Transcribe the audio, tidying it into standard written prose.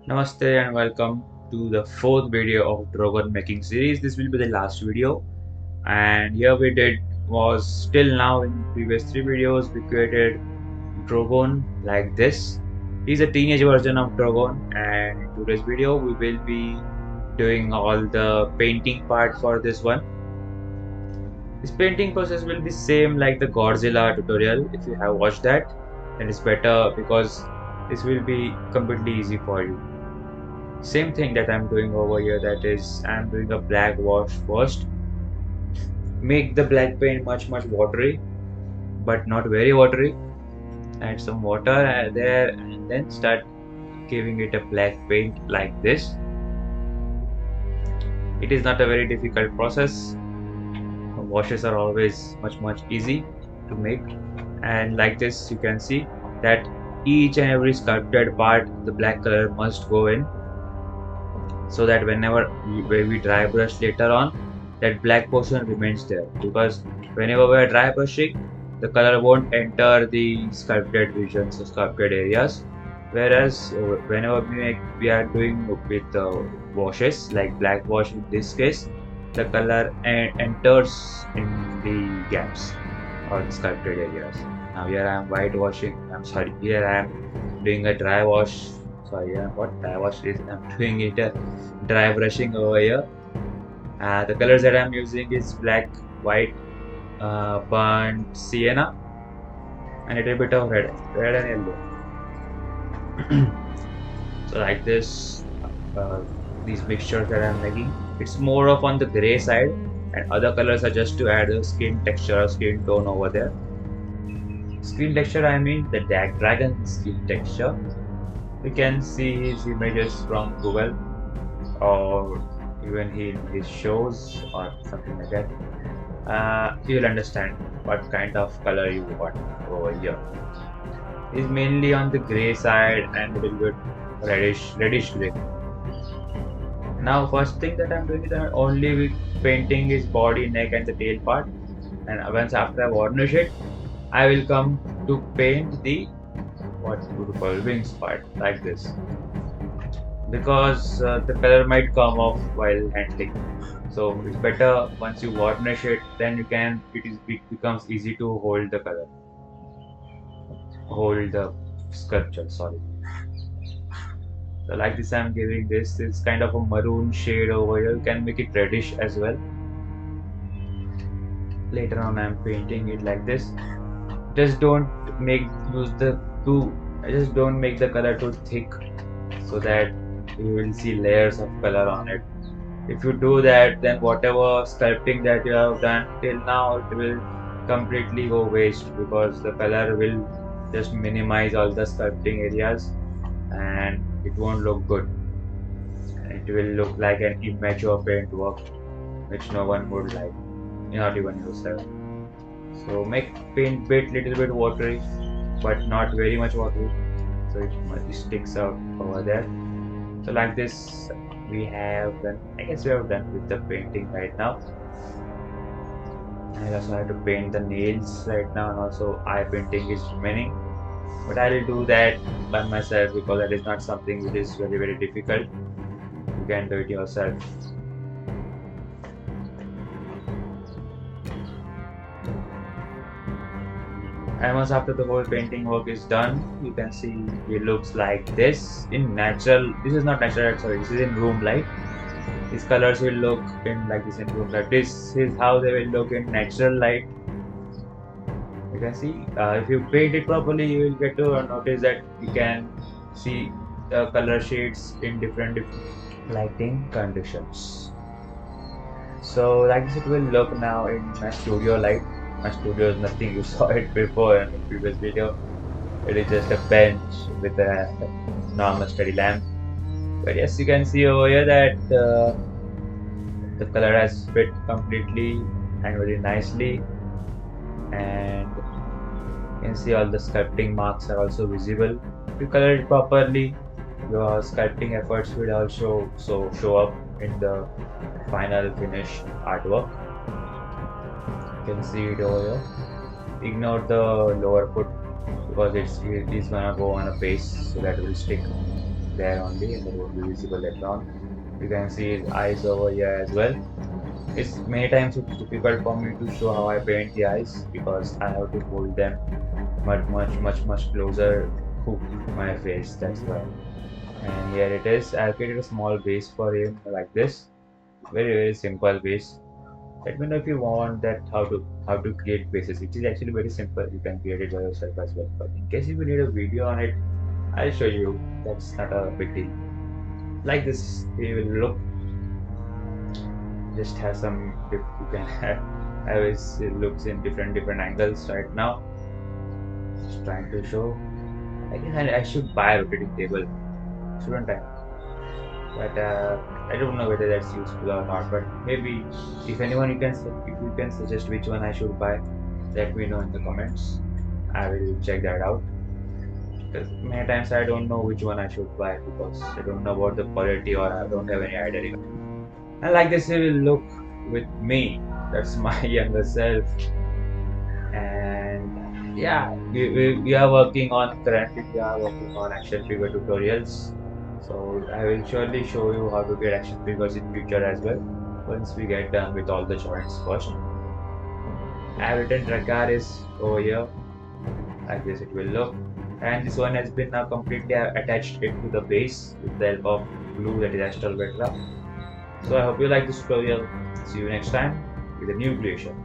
Namaste and welcome to the fourth video of Drogon making series. This will be the last video, and here we did was till now in previous three videos we created Drogon like this. He's a teenage version of Drogon, and in today's video we will be doing all the painting part for this one. This painting process will be same like the Godzilla tutorial. If you have watched that, then it's better because this will be completely easy for you. Same thing that I'm doing over here, that is I'm doing a black wash first. Make the black paint much watery, but not very watery. Add some water there and then start giving it a black paint like this. It is not a very difficult process. Washes are always much easy to make, and like this you can see that each and every sculpted part the black color must go in, so that whenever we dry brush later on, that black portion remains there, because whenever we are dry brushing, the color won't enter the sculpted regions or sculpted areas. Whereas whenever we are doing with washes like black wash in this case, the color enters in the gaps or the sculpted areas. Now here I am whitewashing. Here I am doing a dry wash. What dry wash is? I'm doing it dry brushing over here. The colors that I'm using is black, white, burnt sienna, and a little bit of red and yellow. So like this, these mixtures that I'm making, it's more of on the gray side, and other colors are just to add a skin texture or skin tone over there. Skin texture, I mean the dragon skin texture. You can see his images from Google or even his shows or something like that. You'll understand what kind of color you want over here. It's mainly on the gray side and a little bit reddish gray. Now first thing that I'm doing is I'm only painting his body, neck and the tail part, and once after I varnish it, I will come to paint the wings part like this, because the color might come off while handling. So it's better once you varnish it, then it becomes easy to hold the color, hold the sculpture. Sorry. So like this, I'm giving this kind of a maroon shade over here. You can make it reddish as well. Later on, I'm painting it like this. Just don't make the color too thick, so that you will see layers of color on it. If you do that, then whatever sculpting that you have done till now, it will completely go waste, because the color will just minimize all the sculpting areas and it won't look good. It will look like an immature paint work which no one would like, not even yourself. So make paint little bit watery, but not very much watery, so it sticks out over there. So like this, we have done. I guess we have done with the painting right now. I also have to paint the nails right now, and also eye painting is remaining. But I will do that by myself, because that is not something which is very difficult. You can do it yourself. And once after the whole painting work is done, you can see it looks like this in natural. This is not natural, sorry, this is in room light. These colors will look in like this in room light. This is how they will look in natural light. You can see if you paint it properly, you will get to notice that you can see the color shades in different lighting conditions. So like this it will look now in my studio light. My studio is nothing, you saw it before in the previous video. It is just a bench with a normal steady lamp. But yes, you can see over here that the color has fit completely and very nicely, and you can see all the sculpting marks are also visible. If you color it properly, your sculpting efforts will also show up in the final finished artwork. You can see it over here. Ignore the lower foot, because it's gonna go on a base, so that will stick. there only, and that won't be visible later on. You can see his eyes over here as well. It's many times it's difficult for me to show how I paint the eyes because I have to hold them much closer to my face. That's why. And here it is. I've created a small base for him like this. Very simple base. Let me know if you want that how to create bases. It is actually very simple. You can create it by yourself as well. But in case if you need a video on it, I'll show you. That's not a big deal. Like this, he will look. Just have some. You can have it looks in different angles right now. Just trying to show. I guess I should buy a rotating table, shouldn't I? But I don't know whether that's useful or not. But maybe if anyone if you can suggest which one I should buy, let me know in the comments. I will check that out. Because many times I don't know which one I should buy because I don't know about the quality or I don't have any idea. And like this, it will look with me. That's my younger self. And yeah, we are working on currently. We are working on action figure tutorials. So I will surely show you how to get action figures in future as well. Once we get done with all the joints first. I have written Dracarys over here. Like this it will look. And this one has been now completely attached it to the base with the help of glue, that is Astral Vetra. So I hope you like this tutorial. See you next time with a new creation.